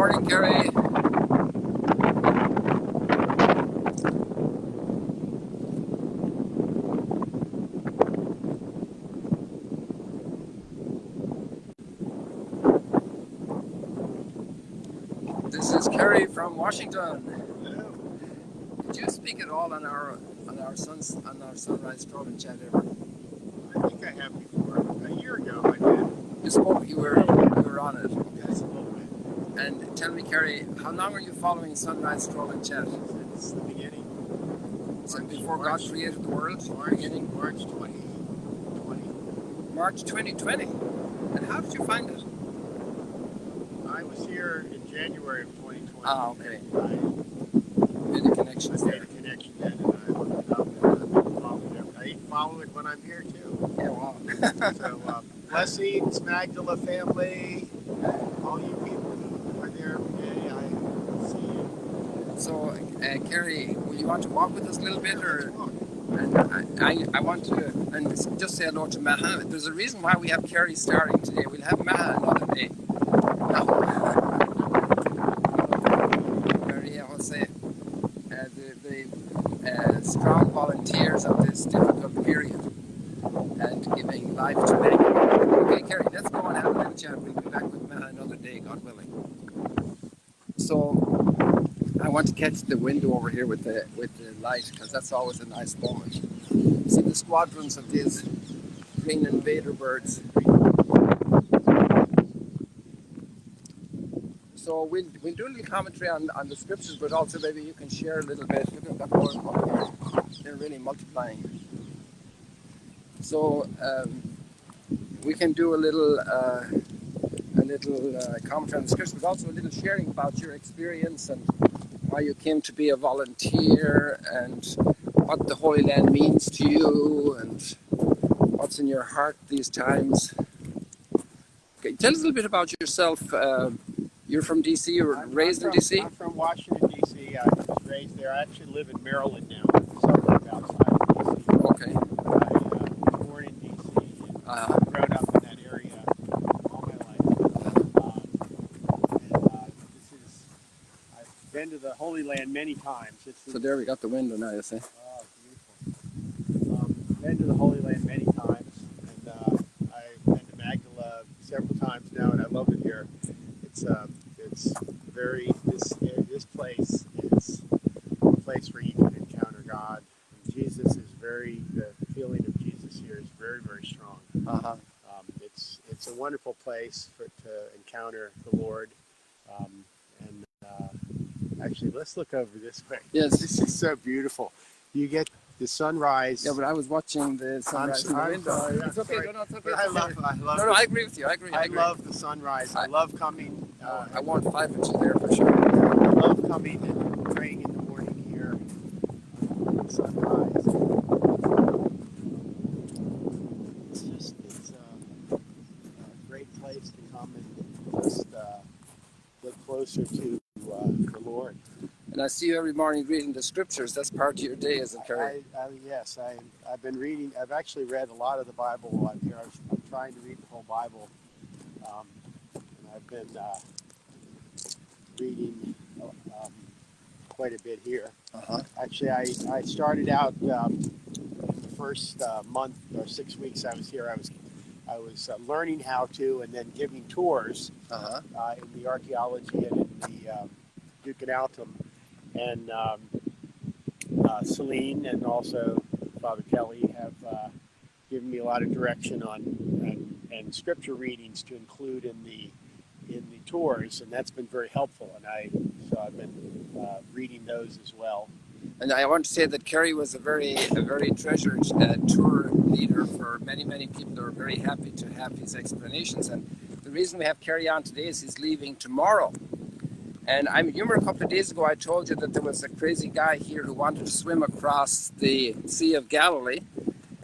morning, Kerry. This is Kerry from Washington. Hello. Did you speak at all on our sunrise stroll and chat ever? I think I have before. A year ago I did. You spoke. You were on it. Yes, a little bit. And tell me, Kerry, how long are you following sunrise stroll and chat? Since the beginning. Since before God created the world? March 2020. March 2020. And how did you find it? I was here in January of 2020. Ah, okay. I Made a connection made there. a connection then, and I looked it up, and I've been following it. I follow it when I'm here too. Yeah, wow. So blessings, Magdala family, all you people who are there today. I see you. So, Kerry, will you want to walk with us a little bit, or? Look, And I want to just say hello to Maha. There's a reason why we have Kerry starting today. We'll have Maha another day. Maria Jose, the strong volunteers of this difficult period and giving life to many. Okay, Kerry, let's go and have a little chat. We'll be back with Maha another day, God willing. So I want to catch the window over here with the light, because that's always a nice moment. See the squadrons of these green invader birds. So we'll do a little commentary on the scriptures, but also maybe you can share a little bit. Look at that one up here. They're really multiplying. So we can do a little commentary on the scriptures, but also a little sharing about your experience and why you came to be a volunteer and what the Holy Land means to you and what's in your heart these times. Okay, tell us a little bit about yourself. You're from DC, you were raised in DC? I'm from Washington, D.C. I was raised there. I actually live in Maryland now, suburb outside of D.C. Okay. I was born in D.C. and grown up in that area all my life. I've been to the Holy Land many times. So there we got the window now, you see. Oh, beautiful. Been to the Holy Land many times, and I've been to Magdala several times now, and I love it here. It's very, this place is a place where you can encounter God. And Jesus is the feeling of Jesus here is very, very strong. It's a wonderful place to encounter the Lord. Actually, let's look over this way. Yes. This is so beautiful. You get the sunrise. Yeah, but I was watching the sunrise in the window. Sorry, it's okay, no, it's okay. I love No, I agree with you. I agree. I love the sunrise. I love coming. I want 5 inches there for sure. I love coming and praying in the morning here. Sunrise. It's a great place to come and just get closer to the Lord. And I see you every morning reading the scriptures. That's part of your day, isn't it, Kerry? Yes, I've been reading. I've actually read a lot of the Bible while I'm here. I'm trying to read the whole Bible. And I've been reading quite a bit here. Actually, I started out the first month or 6 weeks I was here. I was learning how to, and then giving tours in the Archeology and in the Duke and Altum. And Celine and also Father Kelly have given me a lot of direction on and scripture readings to include in the tours, and that's been very helpful. And I've been reading those as well. And I want to say that Kerry was a very treasured tour leader for many people that are very happy to have his explanations. And the reason we have Kerry on today is he's leaving tomorrow. And I remember a couple of days ago I told you that there was a crazy guy here who wanted to swim across the Sea of Galilee,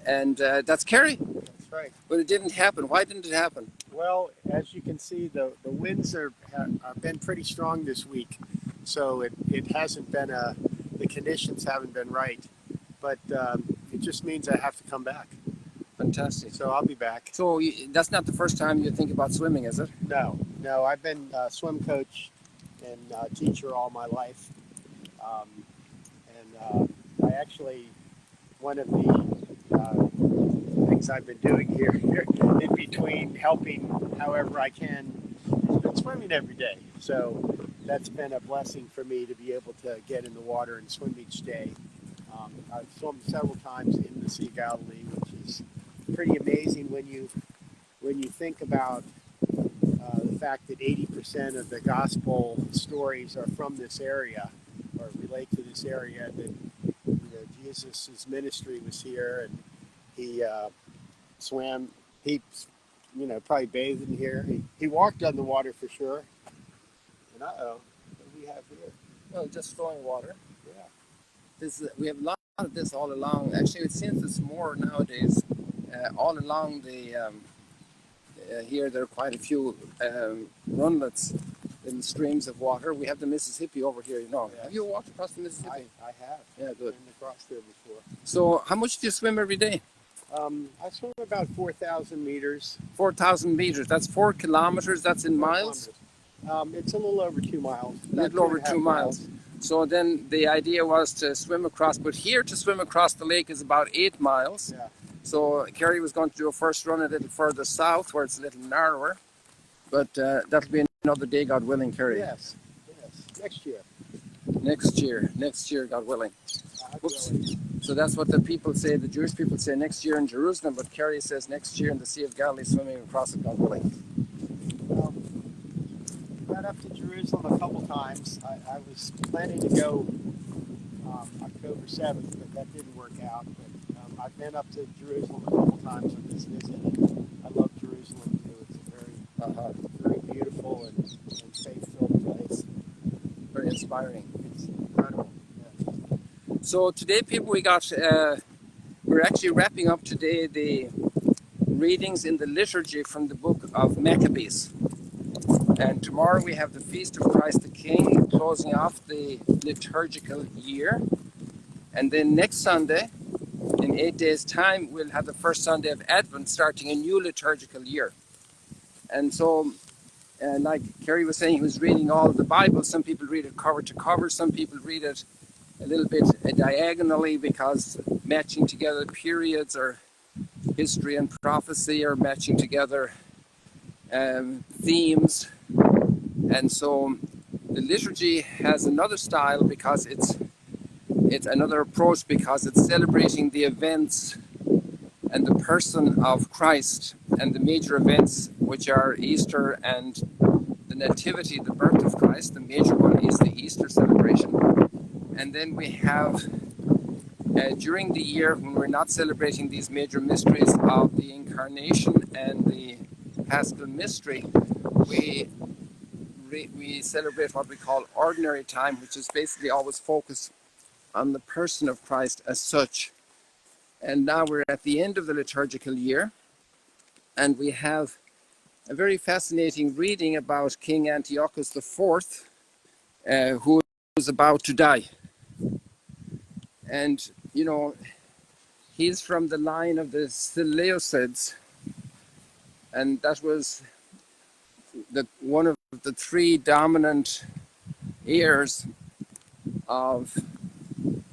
and that's Kerry. That's right. But it didn't happen. Why didn't it happen? Well, as you can see, the winds have been pretty strong this week, so it hasn't been the conditions haven't been right, but it just means I have to come back. Fantastic. So I'll be back. So that's not the first time you think about swimming, is it? No. I've been swim coach and teacher all my life. I actually, one of the things I've been doing here in between helping however I can has been swimming every day. So that's been a blessing for me to be able to get in the water and swim each day. I've swum several times in the Sea of Galilee, which is pretty amazing when you think about the fact that 80% of the gospel stories are from this area or relate to this area. That Jesus' ministry was here, and he swam. He, probably bathed in here. He walked on the water for sure. And what do we have here? Well, just flowing water. Yeah. We have a lot of this all along. Actually, it seems it's more nowadays. All along the here, there are quite a few runlets in streams of water. We have the Mississippi over here. Yes. Have you walked across the Mississippi? I have. Yeah, good. I've been across there before. So, how much do you swim every day? I swim about 4,000 meters. 4,000 meters. That's 4 kilometers. That's in miles. It's a little over 2 miles. A little over 2 miles. So then the idea was to swim across, but here to swim across the lake is about 8 miles. Yeah. So Kerry was going to do a first run a little further south where it's a little narrower, but that'll be another day, God willing, Kerry. Yes. Next year. Next year, God willing. Oops. So that's what the people say, the Jewish people say next year in Jerusalem, but Kerry says next year in the Sea of Galilee, swimming across it, God willing. Got up to Jerusalem a couple times. I was planning to go October 7th, but that didn't work out. But I've been up to Jerusalem a couple times on this visit. I love Jerusalem too. It's a very beautiful and faith-filled place. Very inspiring. It's incredible. Yeah. So today, people, we're actually wrapping up today the readings in the liturgy from the book of Maccabees. And tomorrow we have the Feast of Christ the King, closing off the liturgical year. And then next Sunday, in 8 days' time, we'll have the first Sunday of Advent, starting a new liturgical year. And so, like Kerry was saying, he was reading all of the Bible. Some people read it cover to cover. Some people read it a little bit diagonally, because matching together periods or history and prophecy are matching together themes. And so the liturgy has another style because it's another approach, because it's celebrating the events and the person of Christ, and the major events, which are Easter and the Nativity, the birth of Christ. The major one is the Easter celebration. And then we have, during the year when we're not celebrating these major mysteries of the Incarnation and the Paschal Mystery, we celebrate what we call ordinary time, which is basically always focused on the person of Christ as such. And now we're at the end of the liturgical year, and we have a very fascinating reading about King Antiochus IV, who was about to die. And, he's from the line of the Seleucids, and that was one of the 3 dominant heirs of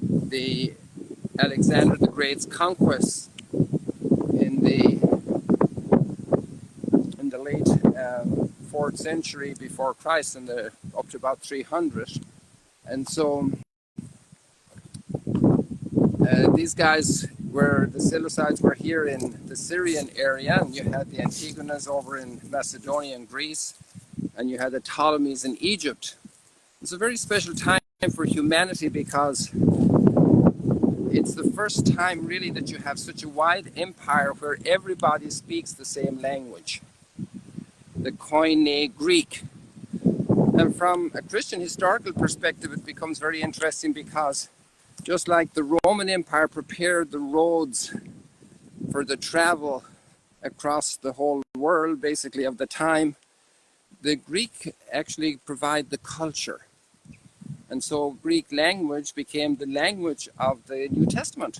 the Alexander the Great's conquests in the late 4th century before Christ, and up to about 300. And so these guys the Seleucids were here in the Syrian area, and you had the Antigonas over in Macedonia and Greece, and you had the Ptolemies in Egypt. It's a very special time for humanity, because it's the first time really that you have such a wide empire where everybody speaks the same language, the Koine Greek. And from a Christian historical perspective, it becomes very interesting, because just like the Roman Empire prepared the roads for the travel across the whole world, basically, of the time, the Greek actually provide the culture. And so Greek language became the language of the New Testament.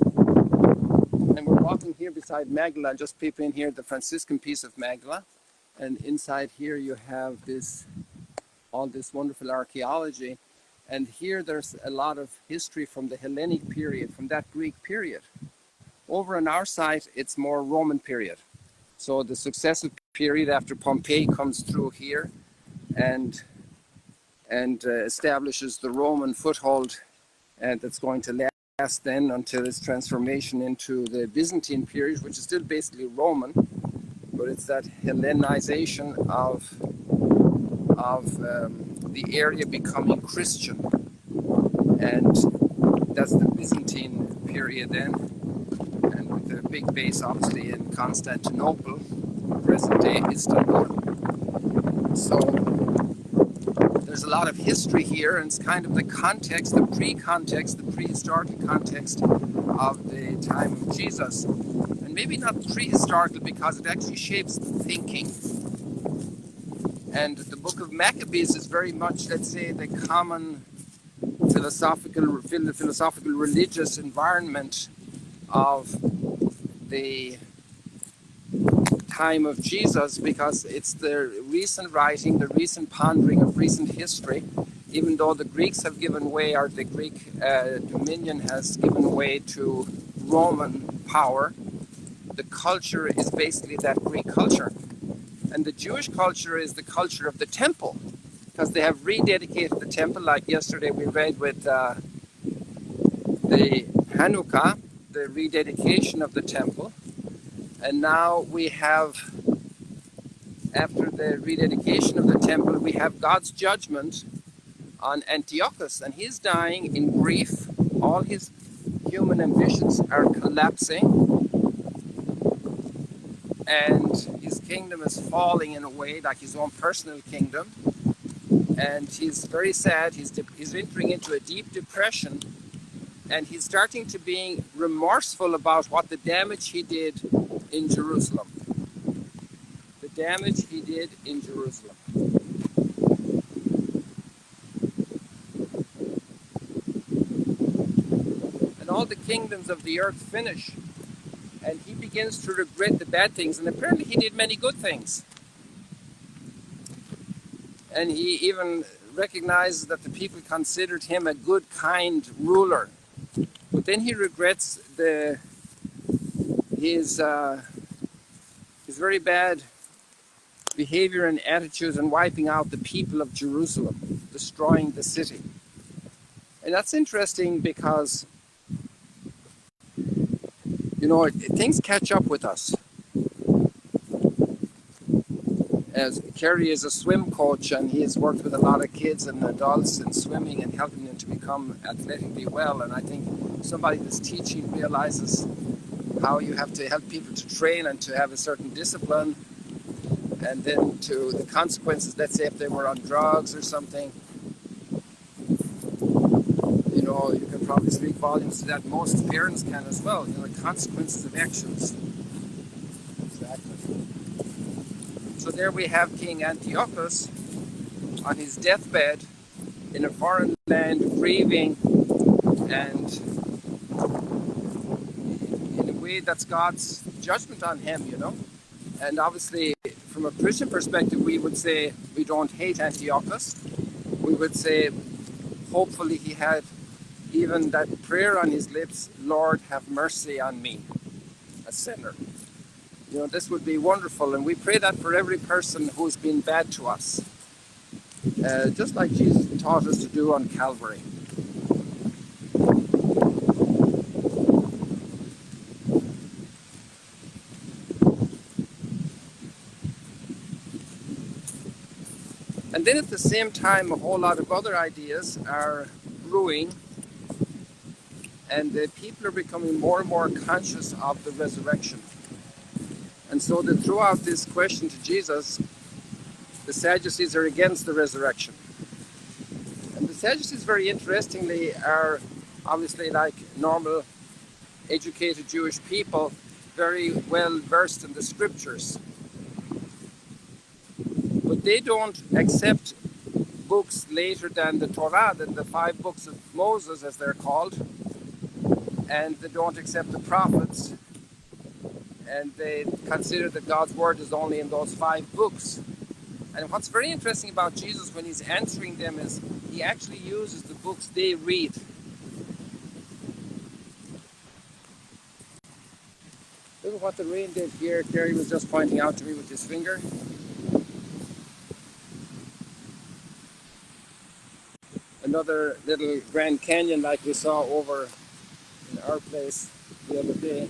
And we're walking here beside Magdala, just peeping in here, the Franciscan piece of Magdala. And inside here you have this all this wonderful archaeology. And here there's a lot of history from the Hellenic period, from that Greek period. Over on our side, it's more Roman period. So the successive period after Pompeii comes through here and establishes the Roman foothold, and that's going to last then until its transformation into the Byzantine period, which is still basically Roman, but it's that Hellenization of the area becoming Christian, and that's the Byzantine period then, and with the big base obviously in Constantinople, present day Istanbul. So there's a lot of history here, and it's kind of the context, the pre-context, the prehistorical context of the time of Jesus. And maybe not prehistorical because it actually shapes the thinking. And the book of Maccabees is very much, let's say, the common philosophical religious environment of the time of Jesus, because it's the recent writing, the recent pondering of recent history. Even though the Greeks have given way, or the Greek dominion has given way to Roman power, the culture is basically that Greek culture. And the Jewish culture is the culture of the temple, because they have rededicated the temple, like yesterday we read with the Hanukkah, the rededication of the temple. And now we have, after the rededication of the temple, we have God's judgment on Antiochus, and he's dying in grief. All his human ambitions are collapsing, and his kingdom is falling in a way, like his own personal kingdom. And he's very sad. He's entering into a deep depression, and he's starting to be remorseful about what the damage he did in Jerusalem. The damage he did in Jerusalem. And all the kingdoms of the earth finish, and he begins to regret the bad things, and apparently he did many good things. And he even recognizes that the people considered him a good, kind ruler. But then he regrets his very bad behavior and attitudes and wiping out the people of Jerusalem, destroying the city. And that's interesting because, you know, things catch up with us. As Kerry is a swim coach, and he has worked with a lot of kids and adults in swimming and helping them to become athletically well. And I think somebody that's teaching realizes how you have to help people to train and to have a certain discipline, and then to the consequences. Let's say if they were on drugs or something, you know, you can probably speak volumes to that. Most parents can as well. You know, the consequences of actions. So there we have King Antiochus on his deathbed in a foreign land, grieving, and in a way that's God's judgment on him, you know. And obviously, from a Christian perspective, we would say we don't hate Antiochus. We would say, hopefully he had even that prayer on his lips, Lord, have mercy on me, a sinner. You know, this would be wonderful, and we pray that for every person who's been bad to us, just like Jesus taught us to do on Calvary. And then at the same time, a whole lot of other ideas are brewing, and the people are becoming more and more conscious of the resurrection. And so that throughout this question to Jesus, the Sadducees are against the resurrection. And the Sadducees, very interestingly, are obviously, like normal educated Jewish people, very well versed in the scriptures. But they don't accept books later than the Torah, than the 5 books of Moses, as they're called. And they don't accept the prophets. And they consider that God's word is only in those 5 books. And what's very interesting about Jesus when he's answering them is he actually uses the books they read. Look at what the rain did here. Kerry was just pointing out to me with his finger. Another little Grand Canyon like we saw over in our place the other day.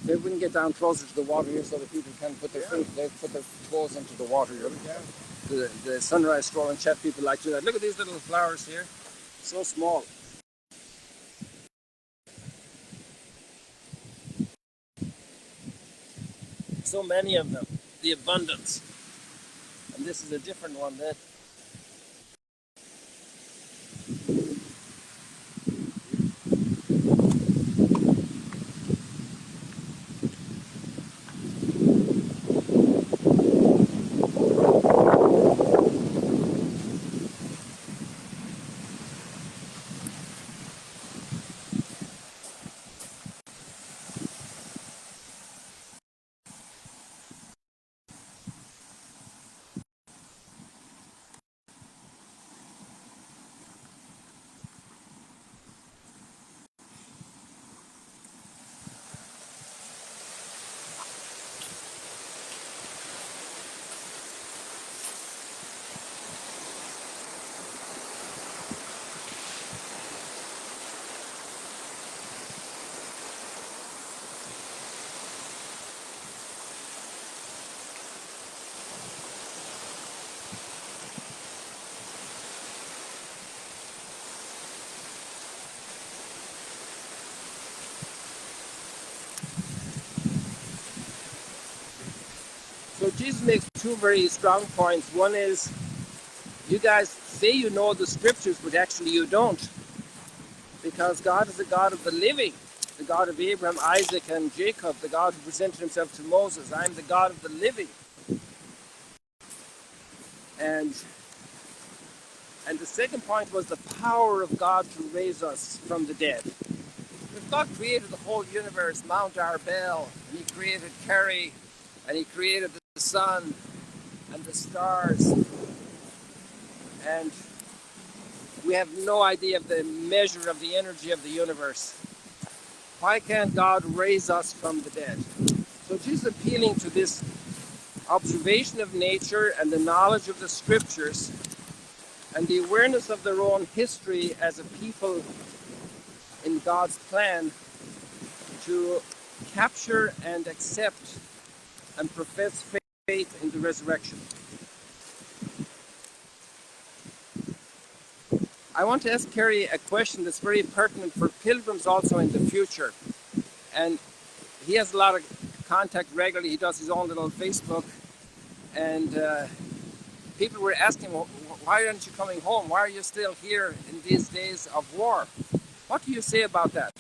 Maybe we can get down closer to the water here so that people can put their feet, they put their toes into the water here. The sunrise stroll and chat people like to do that. Look at these little flowers here. So small. So many of them. The abundance. And this is a different one that so Jesus makes two very strong points. One is you guys say you know the scriptures, but actually you don't. Because God is the God of the living, the God of Abraham, Isaac, and Jacob, the God who presented himself to Moses. I'm the God of the living. And the second point was the power of God to raise us from the dead. If God created the whole universe, Mount Arbel, and he created Kerry, and he created the sun and the stars, and we have no idea of the measure of the energy of the universe. Why can't God raise us from the dead? So Jesus is appealing to this observation of nature and the knowledge of the scriptures and the awareness of their own history as a people in God's plan to capture and accept and profess faith in the resurrection. I want to ask Kerry a question that's very pertinent for pilgrims also in the future. And he has a lot of contact regularly. He does his own little Facebook. And people were asking, well, why aren't you coming home? Why are you still here in these days of war? What do you say about that?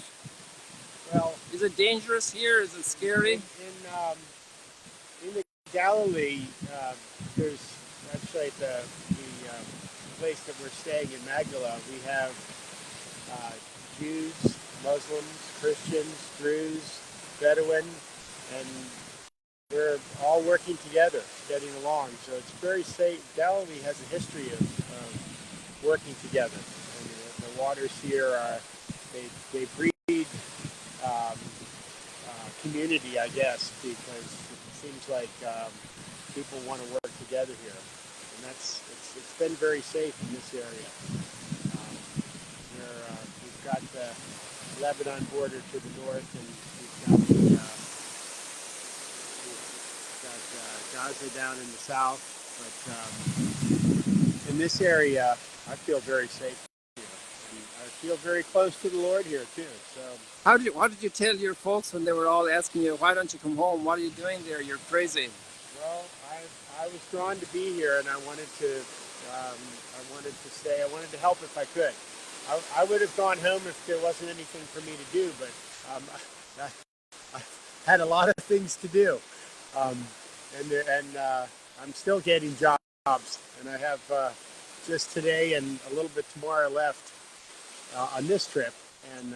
Well, is it dangerous here? Is it scary? In the Galilee, there's actually at the place that we're staying in Magdala, we have Jews, Muslims, Christians, Druze, Bedouin, and we're all working together, getting along. So it's very safe. Galilee has a history of working together. And the waters here are, they breed community, I guess, because it seems like people want to work together here. And it's been very safe in this area. We've got the Lebanon border to the north, and we've got Gaza down in the south. But in this area, I feel very safe here. And I feel very close to the Lord here too. So, what did you tell your folks when they were all asking you, why don't you come home? What are you doing there? You're crazy. Well, I was drawn to be here, and I wanted to stay. I wanted to help if I could. I would have gone home if there wasn't anything for me to do, but I had a lot of things to do, and I'm still getting jobs, and I have just today and a little bit tomorrow left on this trip, and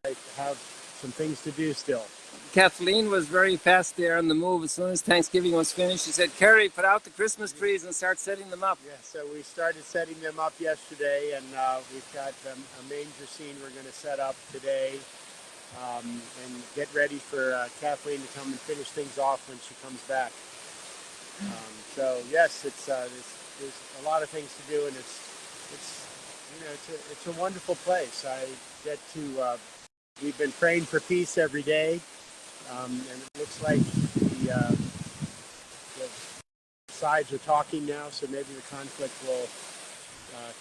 I have some things to do still. Kathleen was very fast there on the move. As soon as Thanksgiving was finished, she said, Kerry, put out the Christmas trees and start setting them up. Yeah, so we started setting them up yesterday, and we've got a manger scene we're going to set up today, and get ready for Kathleen to come and finish things off when she comes back. So yes, there's a lot of things to do, and it's a wonderful place. I get to we've been praying for peace every day, and it looks like the sides are talking now, so maybe the conflict will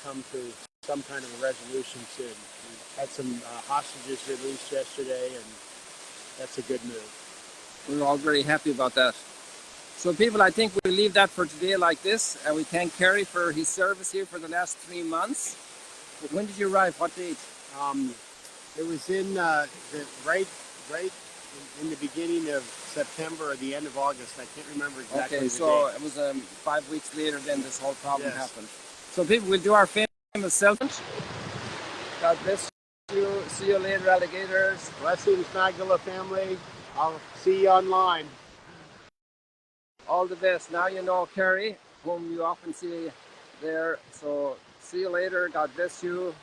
come to some kind of a resolution soon. We had some hostages released yesterday, and that's a good move. We're all very happy about that. So people, I think we'll leave that for today like this, and we thank Kerry for his service here for the last 3 months. But when did you arrive? What date? It was in right in the beginning of September or the end of August. I can't remember exactly. Okay, so it was 5 weeks later then this whole problem Yes. happened. So people, we'll do our famous self. God bless you. See you later, alligators. Blessings, Magdala family. I'll see you online. All the best. Now you know Kerry, whom you often see there. So see you later. God bless you.